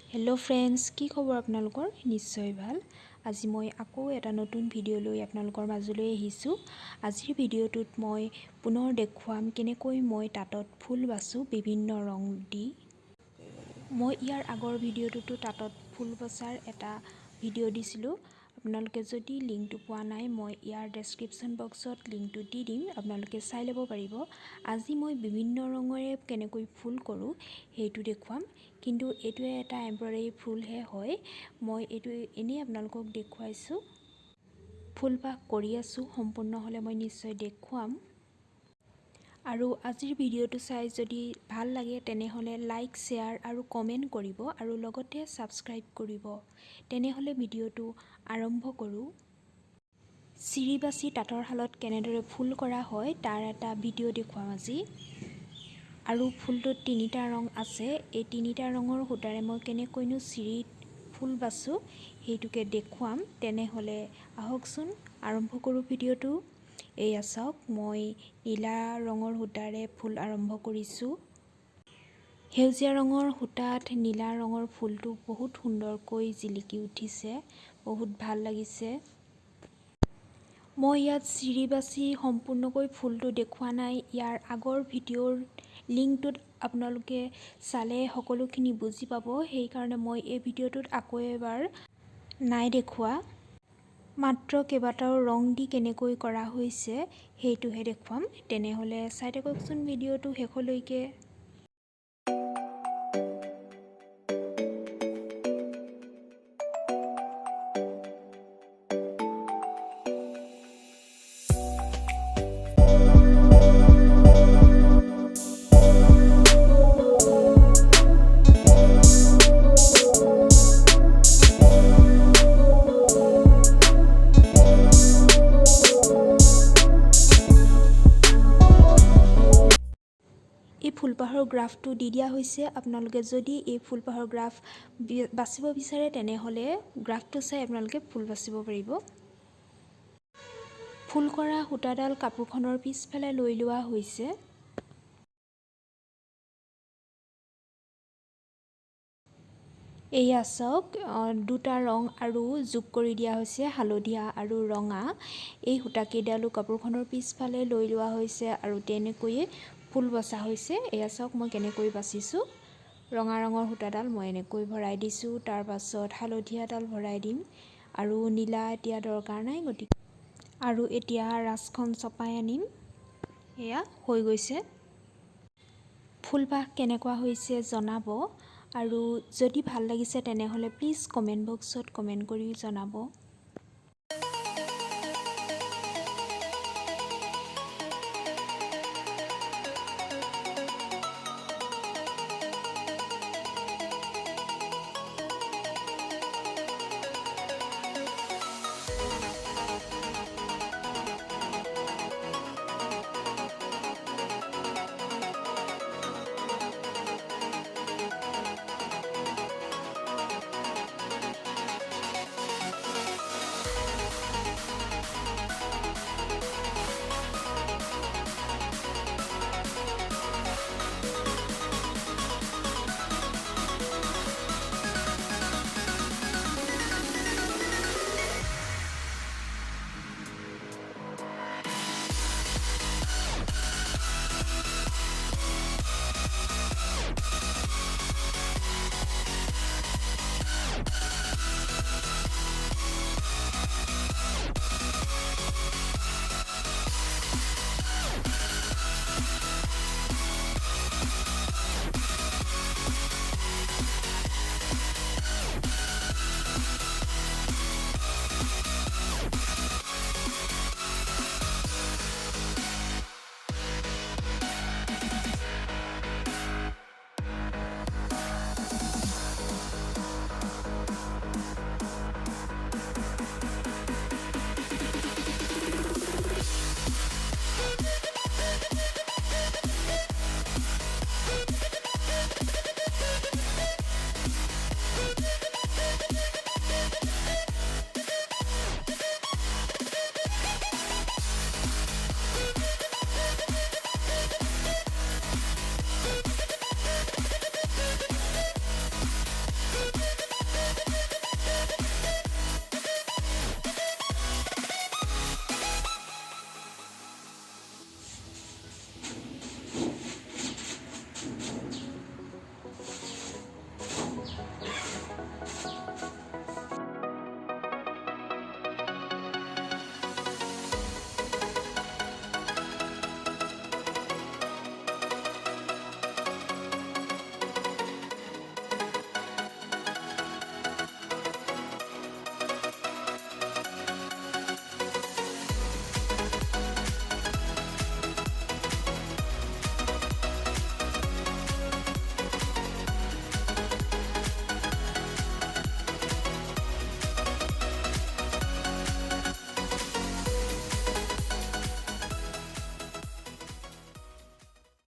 hello friends की खबर आपनालोकर निश्चय ভাল আজি মই আকৌ এটা নতুন ভিডিও লৈ आपनालोকৰ মাজলৈ আহিছো আজিৰ ভিডিওটোত মই পুনৰ দেখুৱাম কেনেকৈ মই তাঁতত ফুল বাছো বিভিন্ন ৰং দি মই ইয়াৰ আগৰ ভিডিওটোতো তাঁতত ফুল বছাৰ এটা ভিডিও দিছিলো আপোনালোকে যদি লিংকটো পোৱা নাই মই ইয়াৰ ডেসক্ৰিপচন বক্সত লিংকটো দি দিম আপোনালোকে চাই ল'ব পাৰিব আজি মই বিভিন্ন ৰঙৰে কেনেকৈ ফুল কৰো হেতু দেখুৱাম কিন্তু এটোৱে এটা এমব্ৰয়ডাৰী ফুল হে হয় মই এটো এনে আপোনালোকক দেখুৱাইছো ফুলপাহ কৰি আছো সম্পূৰ্ণ হলে মই নিশ্চয় দেখুৱাম আৰু আজিৰ ভিডিওটো চাই যদি ভাল লাগে তেনে হলে লাইক শেয়াৰ আৰু কমেন্ট কৰিব আৰু লগতে সাবস্ক্ৰাইব কৰিব তেনে হলে ভিডিওটো আৰম্ভ কৰো চিৰিবাসী তাঁতৰ হালত কেনেদৰে ফুল কৰা হয় তাৰ এটা ভিডিও দেখুৱাম আজি আৰু ফুলটোত তিনিটা ৰং আছে এই তিনিটা ৰঙৰ সূতাৰে মই কেনেকৈনো চিৰিত ফুল বাছো হেতুকে দেখুৱাম তেনে হলে আহকচোন আৰম্ভ কৰো ভিডিওটো এয়া চাওক মই নীলা ৰঙৰ সূতাৰে ফুল আৰম্ভ কৰিছো হেউজিয়া ৰঙৰ সূতাত নীলা ৰঙৰ ফুলটো বহুত সুন্দৰকৈ জিলিকি উঠিছে বহুত ভাল লাগিছে মই ইয়াত চিৰিবাসী সম্পূৰ্ণকৈ ফুলটো দেখুৱা নাই ইয়াৰ আগৰ ভিডিওৰ লিংকটোত আপোনালোকে চালে সকলোখিনি বুজি পাব সেই কাৰণে মই এই ভিডিওটোত আকৌ এবাৰ নাই দেখুৱা মাত্ৰ কেইবাটাও ৰং দি কেনেকৈ কৰা হৈছে হেতুহে দেখুৱাম তেনে হলে চাই থাককচোন ভিডিওটো শেষলৈকে এই ফুলপাহৰ গ্ৰাফটো দি দিয়া হৈছে আপোনালোকে যদি এই ফুলপাহৰ গ্ৰাফ বাছিব বিচাৰে তেনে হলে গ্ৰাফটো চাই আপোনালোকে ফুল বাছিব পাৰিব ফুল কৰা সূতাডাল কাপোৰখনৰ পিছফালে লৈ লোৱা হৈছে এয়া চাওক দুটা ৰং আৰু যোগ কৰি দিয়া হৈছে হালধীয়া আৰু ৰঙা এই সূতা কেইডালো কাপোৰখনৰ পিছফালে লৈ লোৱা হৈছে আৰু তেনেকৈয়ে ফুল বসা হৈছে এয়া চাওক মই কেনেকৈ বাছিছো ৰঙা ৰঙৰ সূতাডাল মই এনেকৈ ভৰাই দিছো তাৰ পাছত হালধীয়াডাল ভৰাই দিম আৰু নীলা এতিয়া দৰকাৰ নাই গতিকে আৰু এতিয়া ৰাছখন চপাই আনিম এয়া হৈ গৈছে ফুলপাহ কেনেকুৱা হৈছে জনাব আৰু যদি ভাল লাগিছে তেনে হলে প্লিজ কমেন্ট বক্সত কমেন্ট কৰি জনাব